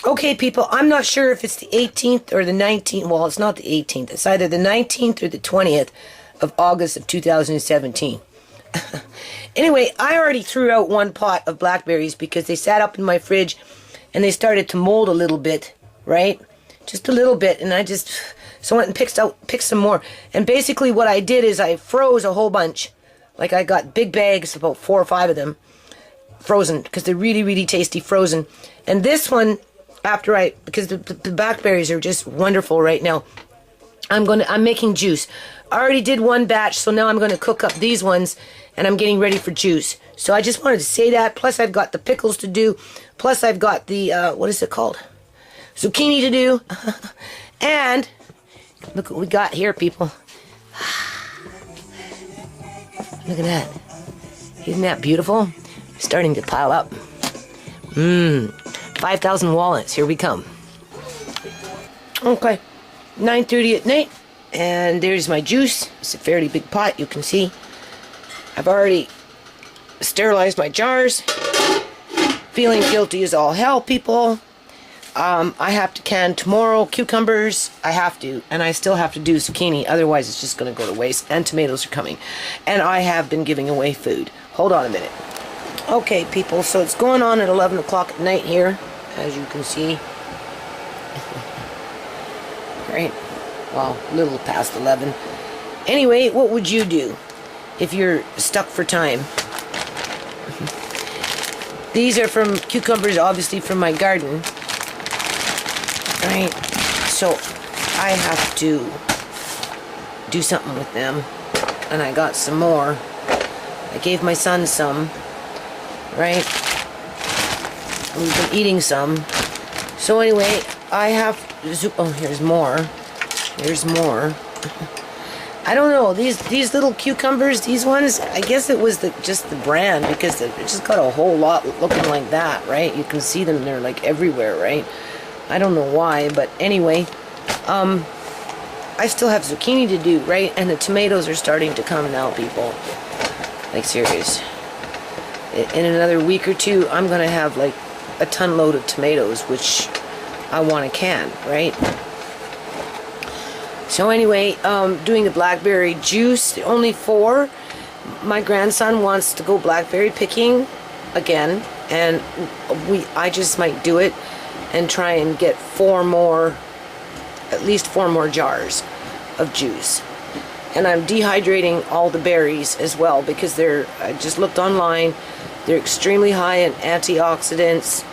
Okay, people, I'm not sure if it's the 18th or the 19th. Well, it's not the 18th. It's either the 19th or the 20th of August of 2017. Anyway, I already threw out one pot of blackberries because they sat up in my fridge and they started to mold a little bit, right? Just a little bit, and I just went and picked some more. And basically what I did is I froze a whole bunch. Like I got big bags, about 4 or 5 of them, frozen, because they're really, really tasty frozen. And this one, because the blackberries are just wonderful right now, I'm making juice. I already did one batch, so now I'm going to cook up these ones, and I'm getting ready for juice. So I just wanted to say that. Plus I've got the pickles to do. Plus I've got the, what is it called? Zucchini to do. And look what we got here, people. Look at that. Isn't that beautiful? It's starting to pile up. 5,000 walnuts. Here we come. Okay. 9:30 at night. And there's my juice. It's a fairly big pot, you can see. I've already sterilized my jars. Feeling guilty as all hell, people. I have to can tomorrow cucumbers. I have to. And I still have to do zucchini. Otherwise, it's just going to go to waste. And tomatoes are coming. And I have been giving away food. Hold on a minute. Okay, people. So it's going on at 11 o'clock at night here, as you can see. Right? Well, a little past 11. Anyway, what would you do if you're stuck for time? These are from cucumbers, obviously from my garden. Right? So I have to do something with them. And I got some more. I gave my son some. Right? We've been eating some. So anyway, I have... Oh, here's more. There's more. I don't know. These little cucumbers, these ones, I guess it was just the brand, because it just got a whole lot looking like that, right? You can see them. They're like everywhere, right? I don't know why, but anyway, I still have zucchini to do, right? And the tomatoes are starting to come now, people. Like, serious. In another week or two, I'm going to have like a ton load of tomatoes, which I want to can, right? So anyway, doing the blackberry juice, only 4. My grandson wants to go blackberry picking again, and I just might do it and try and get 4 more, at least 4 more jars of juice. And I'm dehydrating all the berries as well, because I just looked online, they're extremely high in antioxidants,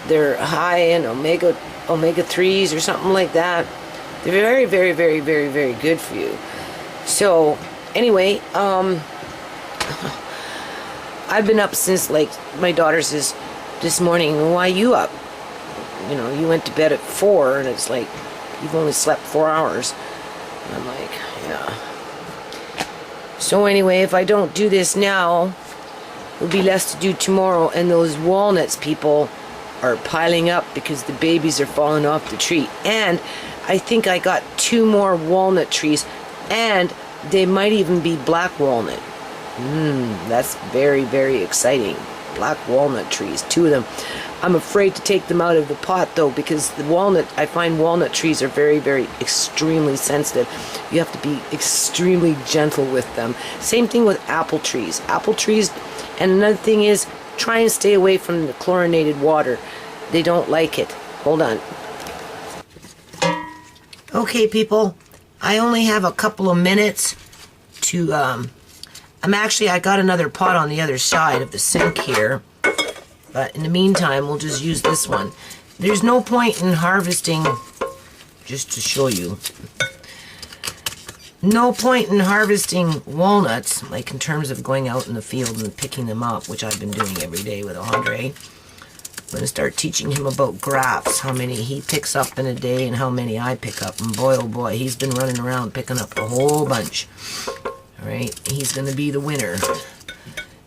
they're high in omega-3s or something like that. They're very, very, very, very, very good for you. So, anyway, I've been up since, like, my daughter says this morning, why you up? You know, you went to bed at 4, and it's like, you've only slept 4 hours. And I'm like, yeah. So anyway, if I don't do this now, there'll be less to do tomorrow, and those walnuts, people, are piling up because the babies are falling off the tree. And I think I got 2 more walnut trees, and they might even be black walnut. That's very, very exciting. Black walnut trees, 2 of them. I'm afraid to take them out of the pot, though, because I find walnut trees are very, very extremely sensitive. You have to be extremely gentle with them. Same thing with apple trees. Apple trees, and another thing is, try and stay away from the chlorinated water. They don't like it. Hold on. Okay, people, I only have a couple of minutes to, I got another pot on the other side of the sink here, but in the meantime, we'll just use this one. There's no point in harvesting, just to show you, no point in harvesting walnuts, like in terms of going out in the field and picking them up, which I've been doing every day with Andre. I'm going to start teaching him about graphs, how many he picks up in a day and how many I pick up. And boy, oh boy, he's been running around picking up a whole bunch. Alright, he's going to be the winner.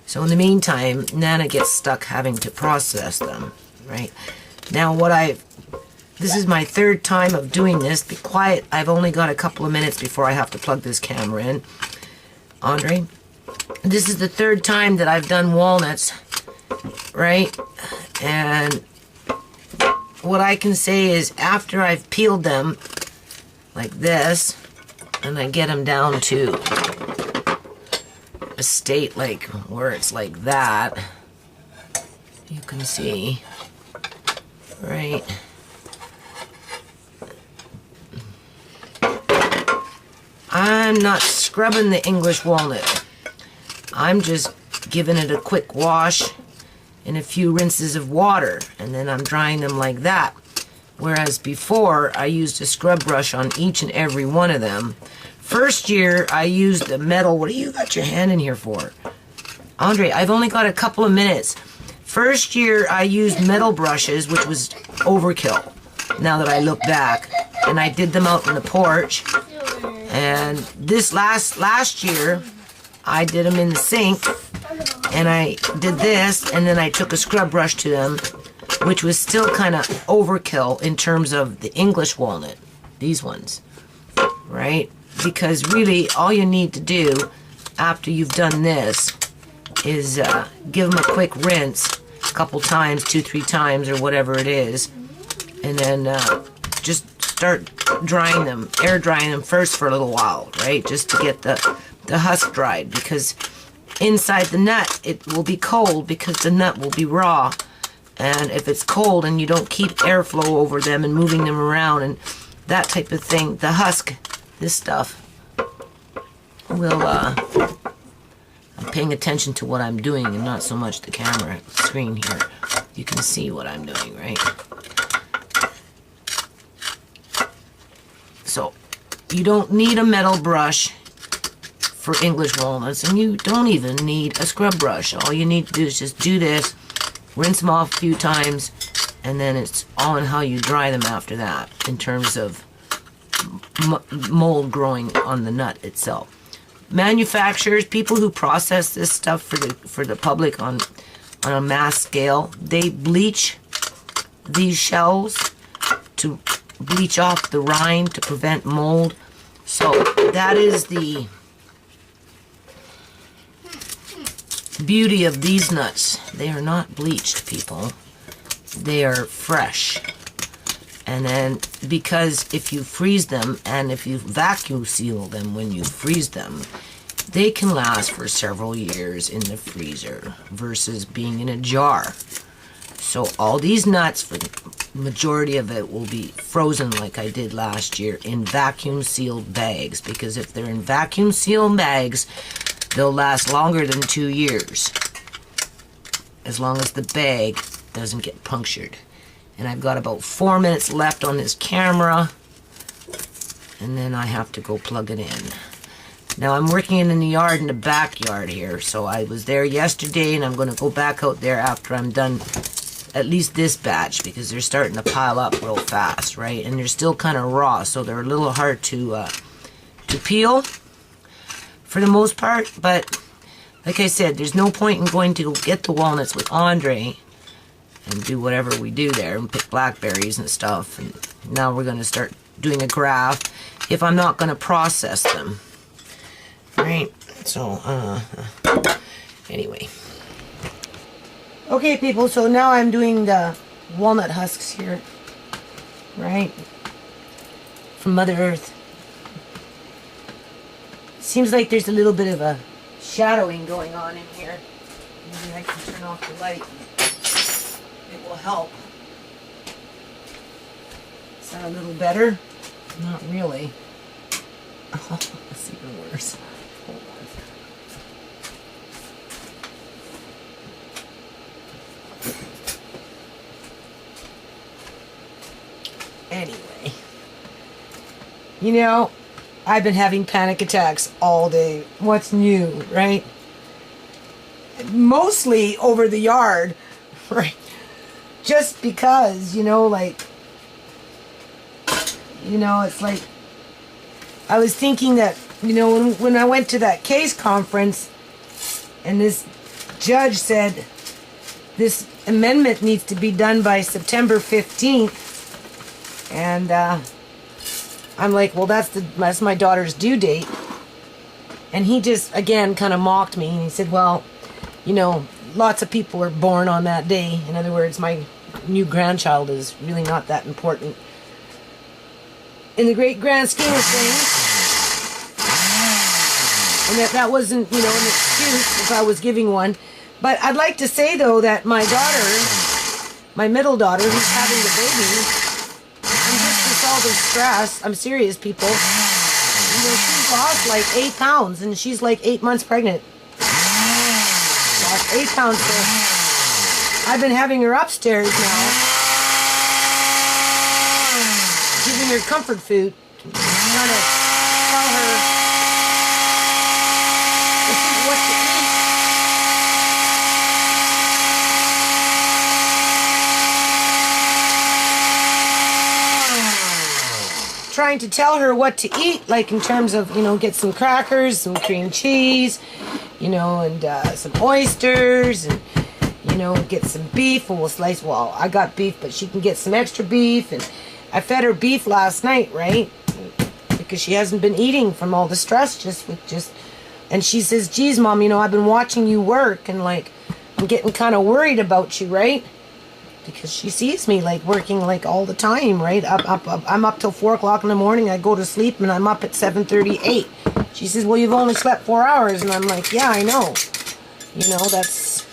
So in the meantime, Nana gets stuck having to process them. Right? Now this is my 3rd time of doing this. Be quiet, I've only got a couple of minutes before I have to plug this camera in. Andre, this is the 3rd time that I've done walnuts. Right? And what I can say is after I've peeled them like this, and I get them down to a state like where it's like that, you can see, right? I'm not scrubbing the English walnut. I'm just giving it a quick wash and a few rinses of water, and then I'm drying them like that. Whereas before, I used a scrub brush on each and every one of them. First year, I used the metal. What do you got your hand in here for? Andre, I've only got a couple of minutes. First year, I used metal brushes, which was overkill, now that I look back. And I did them out in the porch. And this last year, I did them in the sink. And I did this, and then I took a scrub brush to them, which was still kind of overkill in terms of the English walnut, these ones, right? Because really, all you need to do after you've done this is give them a quick rinse a couple times, 2-3 times, or whatever it is, and then just start drying them, air drying them first for a little while, right? Just to get the husk dried, because inside the nut, it will be cold because the nut will be raw. And if it's cold and you don't keep airflow over them and moving them around and that type of thing, the husk, this stuff, will, I'm paying attention to what I'm doing and not so much the camera screen here. You can see what I'm doing, right? So, you don't need a metal brush for English walnuts, and you don't even need a scrub brush. All you need to do is just do this, rinse them off a few times, and then it's all in how you dry them after that in terms of mold growing on the nut itself. Manufacturers, people who process this stuff for the public on a mass scale, they bleach these shells to bleach off the rind to prevent mold. So that is the beauty of these nuts. They are not bleached, people. They are fresh. And then, because if you freeze them and if you vacuum seal them when you freeze them, they can last for several years in the freezer versus being in a jar. So all these nuts, for the majority of it, will be frozen like I did last year in vacuum sealed bags, because if they're in vacuum sealed bags, they'll last longer than 2 years, as long as the bag doesn't get punctured. And I've got about 4 minutes left on this camera, and then I have to go plug it in. Now I'm working in the yard, in the backyard here, so I was there yesterday, and I'm going to go back out there after I'm done at least this batch, because they're starting to pile up real fast, right? And they're still kind of raw, so they're a little hard to peel for the most part. But like I said, there's no point in going to get the walnuts with Andre and do whatever we do there and pick blackberries and stuff. And now we're going to start doing a graft if I'm not going to process them, right? So anyway, okay people, so now I'm doing the walnut husks here, right, from Mother Earth. Seems like there's a little bit of a shadowing going on in here. Maybe I can turn off the light. It will help. Is that a little better? Not really. Oh, that's even worse. Hold on. Anyway. You know, I've been having panic attacks all day. What's new, right? Mostly over the yard, right? Just because, you know, like, you know, it's like, I was thinking that, you know, when I went to that case conference and this judge said this amendment needs to be done by September 15th, and I'm like, well, that's my daughter's due date. And he just, again, kind of mocked me. And he said, well, you know, lots of people are born on that day. In other words, my new grandchild is really not that important in the great grand scheme of things. And that wasn't, you know, an excuse if I was giving one. But I'd like to say, though, that my daughter, my middle daughter, who's having the baby, and just with all the stress, I'm serious, people, you know, she's lost like 8 pounds, and she's like 8 months pregnant. Lost 8 pounds, so I've been having her upstairs now, giving her comfort food, trying to tell her what to eat. Trying to tell her what to eat, like in terms of, you know, get some crackers, some cream cheese, you know, and some oysters, and, you know, get some beef, and we'll slice, well, I got beef, but she can get some extra beef, and I fed her beef last night, right, because she hasn't been eating from all the stress, and she says, geez, Mom, you know, I've been watching you work, and, like, I'm getting kind of worried about you, right? Because she sees me, like, working, like, all the time, right? I'm up till 4 o'clock in the morning. I go to sleep, and I'm up at 7:38. She says, well, you've only slept 4 hours. And I'm like, yeah, I know. You know, that's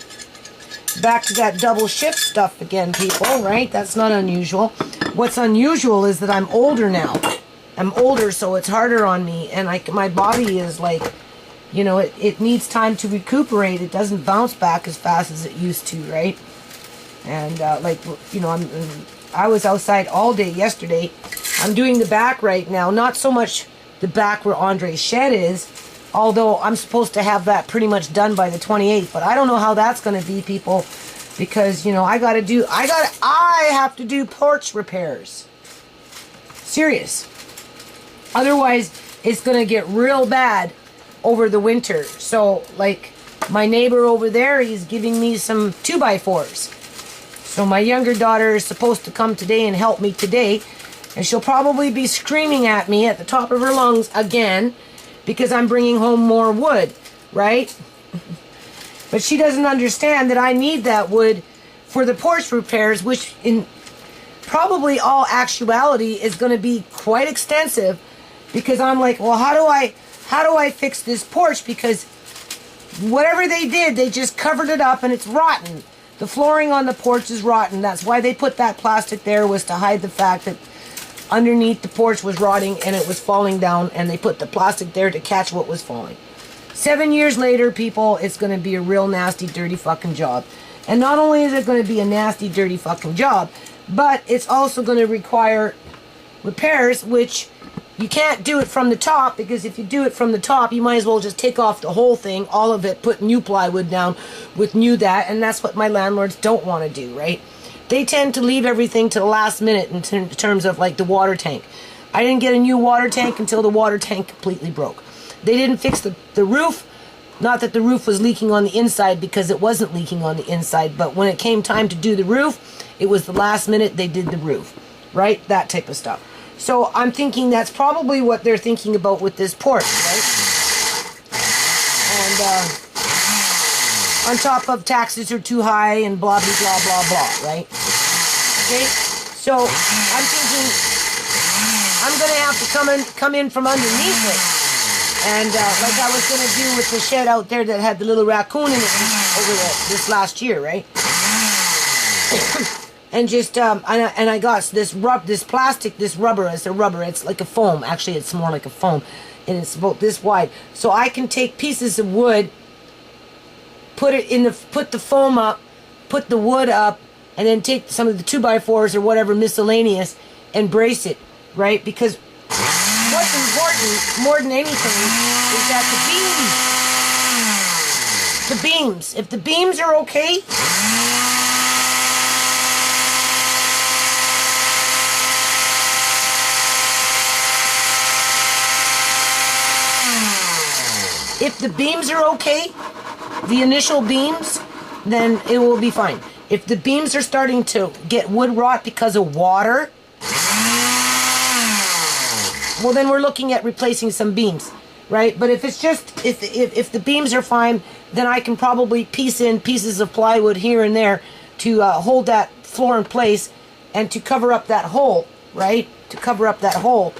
back to that double shift stuff again, people, right? That's not unusual. What's unusual is that I'm older now. I'm older, so it's harder on me. And my body is, like, you know, it needs time to recuperate. It doesn't bounce back as fast as it used to, right? And, like, you know, I was outside all day yesterday. I'm doing the back right now. Not so much the back where Andre's shed is, although I'm supposed to have that pretty much done by the 28th. But I don't know how that's going to be, people, because, you know, I have to do porch repairs. Serious. Otherwise, it's going to get real bad over the winter. So, like, my neighbor over there, he's giving me some 2x4s. So my younger daughter is supposed to come today and help me today. And she'll probably be screaming at me at the top of her lungs again because I'm bringing home more wood, right? But she doesn't understand that I need that wood for the porch repairs, which in probably all actuality is going to be quite extensive, because I'm like, well, how do I fix this porch? Because whatever they did, they just covered it up and it's rotten. The flooring on the porch is rotten. That's why they put that plastic there, was to hide the fact that underneath the porch was rotting and it was falling down, and they put the plastic there to catch what was falling. 7 years later, people, it's going to be a real nasty, dirty fucking job. And not only is it going to be a nasty, dirty fucking job, but it's also going to require repairs, which you can't do it from the top, because if you do it from the top, you might as well just take off the whole thing, all of it, put new plywood down with new that, and that's what my landlords don't want to do, right? They tend to leave everything to the last minute in terms of, like, the water tank. I didn't get a new water tank until the water tank completely broke. They didn't fix the roof. Not that the roof was leaking on the inside, because it wasn't leaking on the inside, but when it came time to do the roof, it was the last minute they did the roof, right? That type of stuff. So I'm thinking that's probably what they're thinking about with this porch, right? And on top of taxes are too high and blah, blah, blah, blah, blah, right? Okay? So I'm thinking I'm going to have to come in from underneath it. And like I was going to do with the shed out there that had the little raccoon in it over this last year, right? And just, and I got this plastic, this rubber, it's a rubber, it's like a foam, actually it's more like a foam, and it's about this wide. So I can take pieces of wood, put the foam up, put the wood up, and then take some of the 2x4s or whatever miscellaneous and brace it, right? Because what's important, more than anything, is that the beams, if the beams are okay, if the beams are okay, the initial beams, then it will be fine. If the beams are starting to get wood rot because of water, well, then we're looking at replacing some beams, right? But if it's just, if the beams are fine, then I can probably piece in pieces of plywood here and there to hold that floor in place and to cover up that hole, right? To cover up that hole.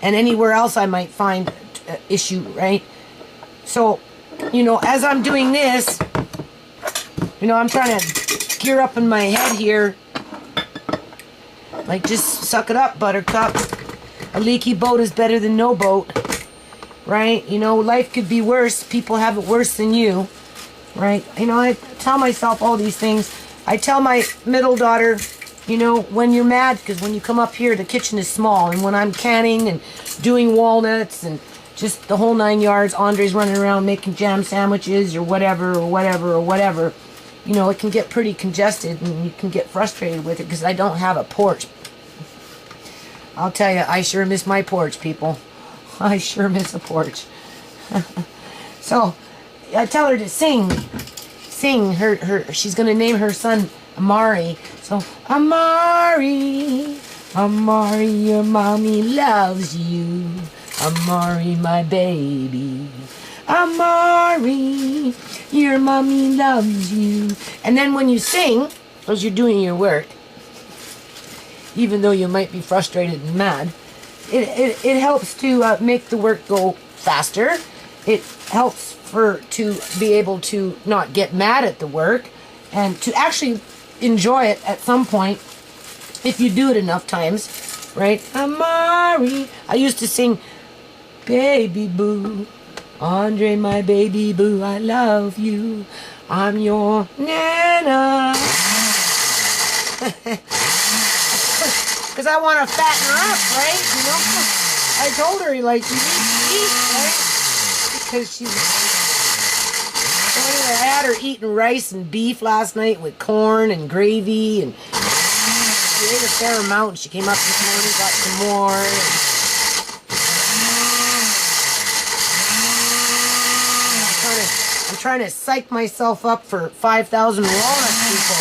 And anywhere else I might find issue, right? So, you know, as I'm doing this, you know, I'm trying to gear up in my head here. Like, just suck it up, buttercup. A leaky boat is better than no boat, right? You know, life could be worse. People have it worse than you, right? You know, I tell myself all these things. I tell my middle daughter, you know, when you're mad, because when you come up here, the kitchen is small. And when I'm canning and doing walnuts and just the whole 9 yards, Andre's running around making jam sandwiches or whatever, or whatever, or whatever. You know, it can get pretty congested and you can get frustrated with it because I don't have a porch. I'll tell you, I sure miss my porch, people. I sure miss a porch. So, I tell her to sing. Sing. She's going to name her son Amari. So, Amari, Amari, your mommy loves you. Amari, my baby. Amari, your mommy loves you. And then when you sing, as you're doing your work, even though you might be frustrated and mad, it helps to make the work go faster. It helps to be able to not get mad at the work and to actually enjoy it at some point if you do it enough times, right? Amari. I used to sing, baby boo, Andre, my baby boo, I love you. I'm your nana. Because I want to fatten her up, right? You know, I told her, like, you need to eat, right? Because she's... So anyway, I had her eating rice and beef last night with corn and gravy, and she ate a fair amount. And she came up this morning, got some more. I'm trying to psych myself up for 5,000 walnuts, people.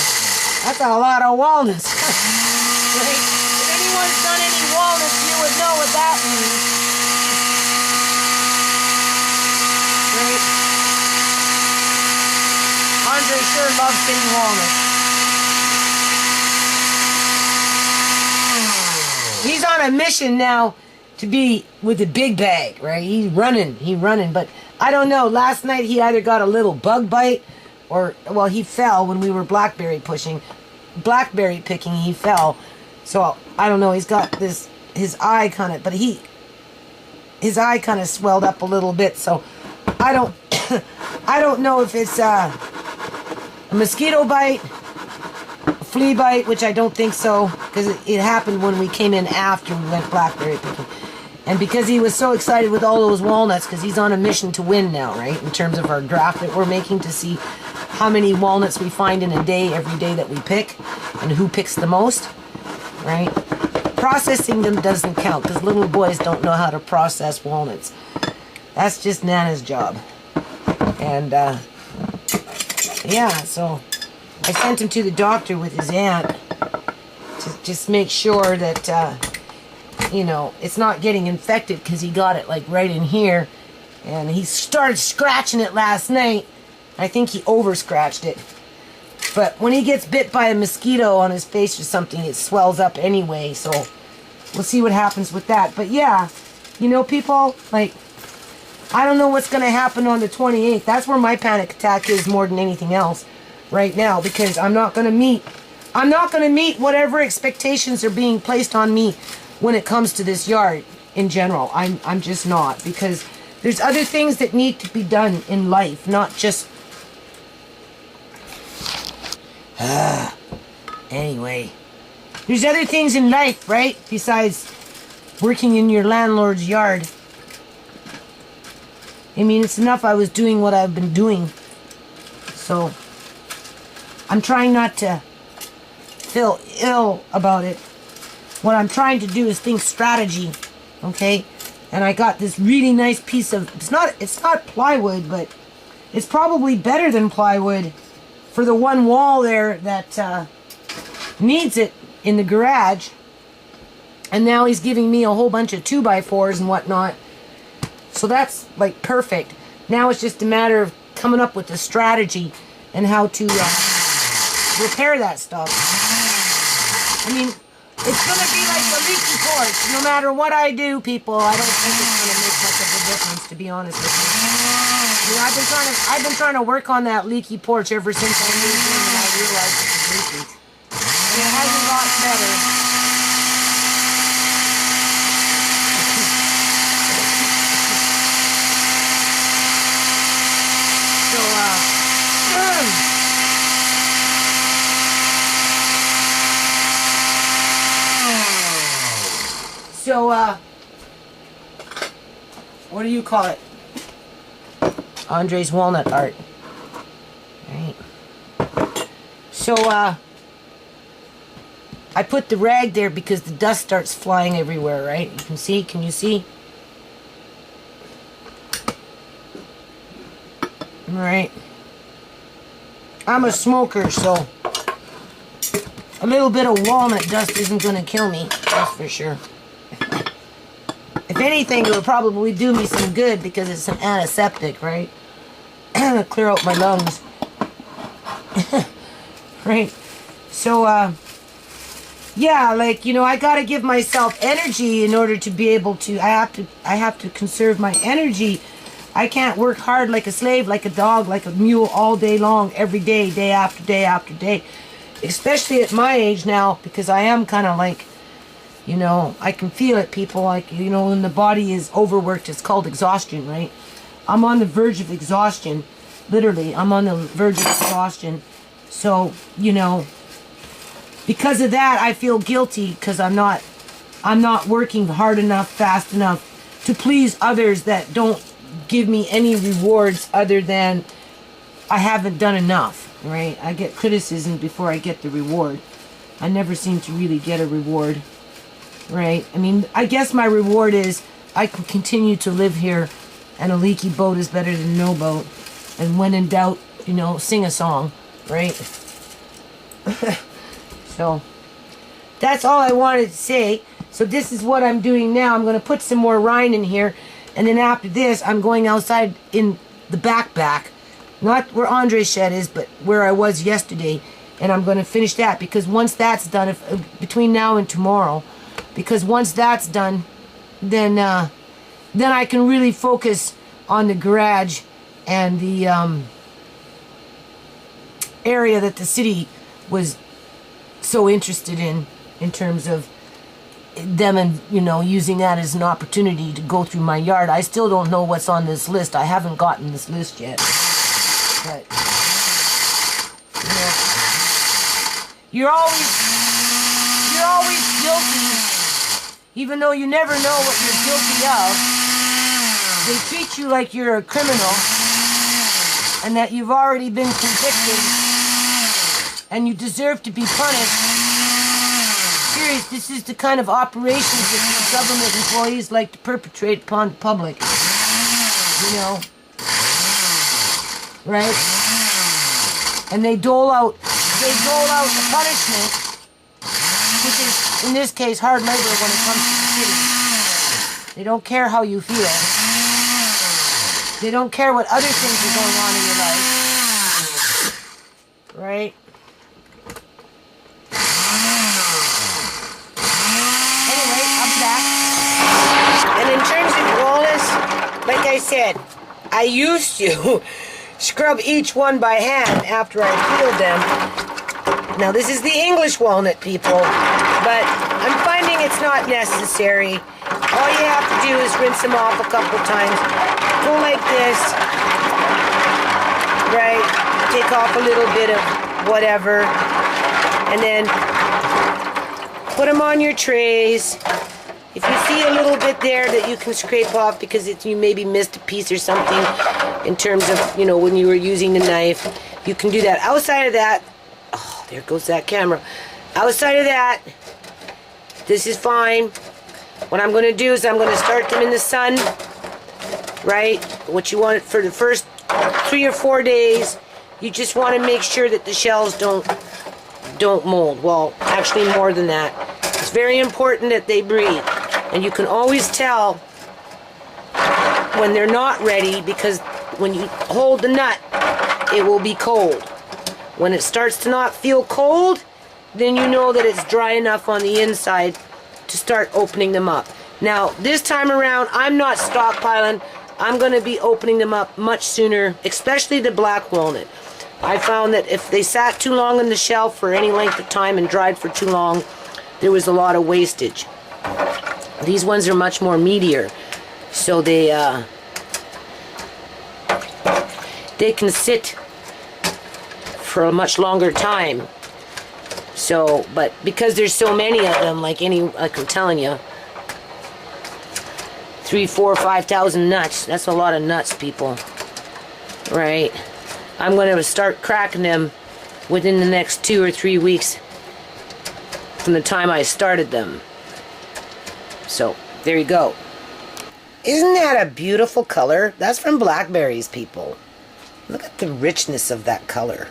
That's a lot of walnuts. Right? Anyone's done any walnuts, you would know what that means. Right? Andre sure loves getting walnuts. He's on a mission now to be with the big bag, right? He's running, but I don't know. Last night he either got a little bug bite or, well, he fell when we were blackberry picking, he fell. So, I don't know, he's got this, his eye kind of, but his eye kind of swelled up a little bit, so I don't, I don't know if it's a mosquito bite, a flea bite, which I don't think so, because it happened when we came in after we went blackberry picking. And because he was so excited with all those walnuts, because he's on a mission to win now, right, in terms of our draft that we're making to see how many walnuts we find in a day, every day that we pick, and who picks the most. Right? Processing them doesn't count because little boys don't know how to process walnuts. That's just Nana's job. And, yeah, so I sent him to the doctor with his aunt to just make sure that, you know, it's not getting infected because he got it, like, right in here. And he started scratching it last night. I think he over-scratched it. But when he gets bit by a mosquito on his face or something, it swells up anyway. So we'll see what happens with that. But yeah, you know, people, like, I don't know what's going to happen on the 28th. That's where my panic attack is more than anything else right now. Because I'm not going to meet whatever expectations are being placed on me when it comes to this yard in general. I'm just not. Because there's other things that need to be done in life, not just... Anyway, there's other things in life, right? Besides working in your landlord's yard. I mean, it's enough I was doing what I've been doing. So, I'm trying not to feel ill about it. What I'm trying to do is think strategy, okay? And I got this really nice piece of, it's not plywood, but it's probably better than plywood. For the one wall there that needs it in the garage. And now he's giving me a whole bunch of 2x4s and whatnot. So that's like perfect. Now it's just a matter of coming up with a strategy and how to repair that stuff. I mean, it's going to be like a leaky porch. No matter what I do, people, I don't think it's going to make much of a difference, to be honest with you. You know, I've been trying to work on that leaky porch ever since I moved in and I realized it was leaky. And it hasn't gotten better. So, what do you call it? Andre's walnut art. Right. So, I put the rag there because the dust starts flying everywhere, right? You can see, can you see? Alright. I'm a smoker, so a little bit of walnut dust isn't going to kill me, that's for sure. If anything, it would probably do me some good because it's an antiseptic, right? Clear out my lungs. Right? So, yeah, like, you know, I gotta give myself energy in order to be able to, I have to conserve my energy. I can't work hard like a slave, like a dog, like a mule all day long, every day, day after day after day. Especially at my age now, because I am kind of like, you know, I can feel it, people, like, you know, when the body is overworked, it's called exhaustion, right? I'm on the verge of exhaustion, literally, I'm on the verge of exhaustion. So, you know, because of that, I feel guilty because I'm not working hard enough, fast enough to please others that don't give me any rewards other than I haven't done enough, right? I get criticism before I get the reward. I never seem to really get a reward. Right? I mean, I guess my reward is I can continue to live here, and a leaky boat is better than no boat. And when in doubt, you know, sing a song, right? So, that's all I wanted to say. So this is what I'm doing now. I'm going to put some more rind in here, and then after this, I'm going outside in the back. Not where Andre's shed is, but where I was yesterday. And I'm going to finish that, because once that's done, between now and tomorrow, because once that's done, then I can really focus on the garage and the area that the city was so interested in terms of them, and, you know, using that as an opportunity to go through my yard. I still don't know what's on this list. I haven't gotten this list yet. But, you know, you're always guilty. Even though you never know what you're guilty of, they treat you like you're a criminal and that you've already been convicted and you deserve to be punished. Serious, this is the kind of operations that these government employees like to perpetrate upon the public. You know? Right? And they dole out the punishment, which is, in this case, hard labor when it comes to the city. They don't care how you feel. They don't care what other things are going on in your life. Right? Anyway, I'll be back. And in terms of walnuts, like I said, I used to scrub each one by hand after I peeled them. Now, this is the English walnut, people, but I'm finding it's not necessary. All you have to do is rinse them off a couple times. Go like this, right? Take off a little bit of whatever, and then put them on your trays. If you see a little bit there that you can scrape off because you maybe missed a piece or something in terms of, you know, when you were using the knife, you can do that. Outside of that, oh, there goes that camera. Outside of that, this is fine. What I'm going to do is I'm going to start them in the sun, right? What you want for the first 3 or 4 days, you just want to make sure that the shells don't mold. Well, actually more than that. It's very important that they breathe. And you can always tell when they're not ready, because when you hold the nut, it will be cold. When it starts to not feel cold, then you know that it's dry enough on the inside to start opening them up. Now, this time around, I'm not stockpiling. I'm going to be opening them up much sooner, especially the black walnut. I found that if they sat too long on the shelf for any length of time and dried for too long, there was a lot of wastage. These ones are much more meatier, so they can sit for a much longer time. So, but because there's so many of them, like I'm telling you, 3, 4, 5,000 nuts. That's a lot of nuts, people. Right? I'm going to start cracking them within the next 2 or 3 weeks from the time I started them. So, there you go. Isn't that a beautiful color? That's from blackberries, people. Look at the richness of that color.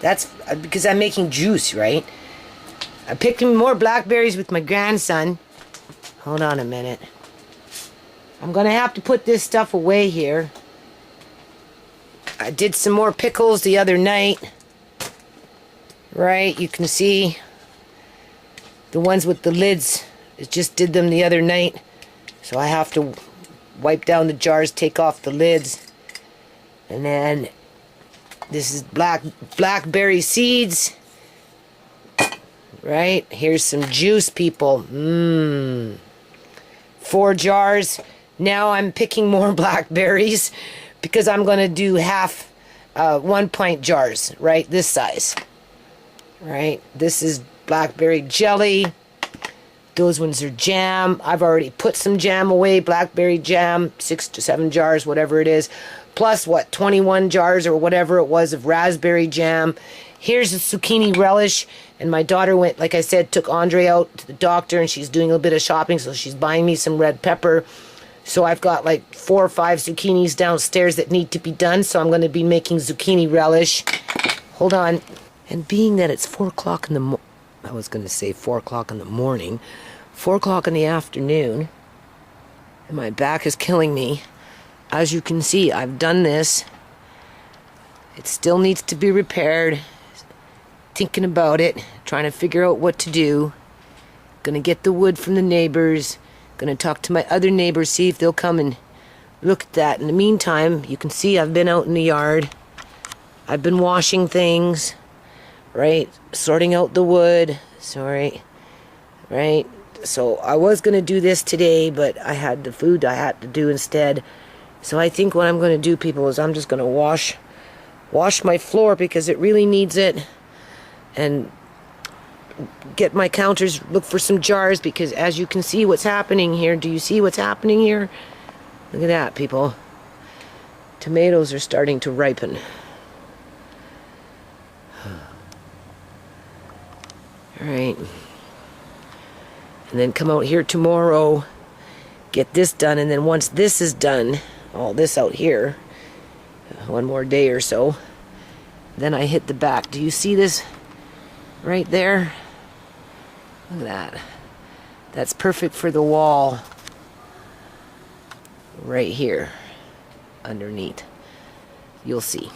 That's because I'm making juice, right? I'm picking more blackberries with my grandson. Hold on a minute. I'm going to have to put this stuff away here. I did some more pickles the other night. Right, you can see the ones with the lids. I just did them the other night. So I have to wipe down the jars, take off the lids. And then this is blackberry seeds. Right, here's some juice, people. 4 jars. Now I'm picking more blackberries because I'm going to do half 1 pint jars, right? This size. Right? This is blackberry jelly. Those ones are jam. I've already put some jam away. Blackberry jam, 6 to 7 jars, whatever it is. Plus, 21 jars or whatever it was of raspberry jam. Here's a zucchini relish. And my daughter went, like I said, took Andre out to the doctor, and she's doing a bit of shopping, so she's buying me some red pepper. So I've got like 4 or 5 zucchinis downstairs that need to be done, so I'm going to be making zucchini relish. Hold on. And being that it's 4 o'clock in the I was going to say 4 o'clock in the morning, 4 o'clock in the afternoon, and my back is killing me. As you can see, I've done this. It still needs to be repaired. Thinking about it, trying to figure out what to do. Gonna get the wood from the neighbors. Gonna talk to my other neighbors, see if they'll come and look at that. In the meantime, you can see I've been out in the yard. I've been washing things, right? Sorting out the wood. Sorry, right? So I was gonna do this today, but I had the food I had to do instead. So I think what I'm gonna do, people, is I'm just gonna wash my floor because it really needs it. And get my counters, look for some jars, because as you can see what's happening here. Do you see what's happening here? Look at that, people. Tomatoes are starting to ripen. Alright. And then come out here tomorrow, get this done, and then once this is done, all this out here, 1 more day or so, then I hit the back. Do you see this? Right there. Look at that. That's perfect for the wall. Right here. Underneath. You'll see.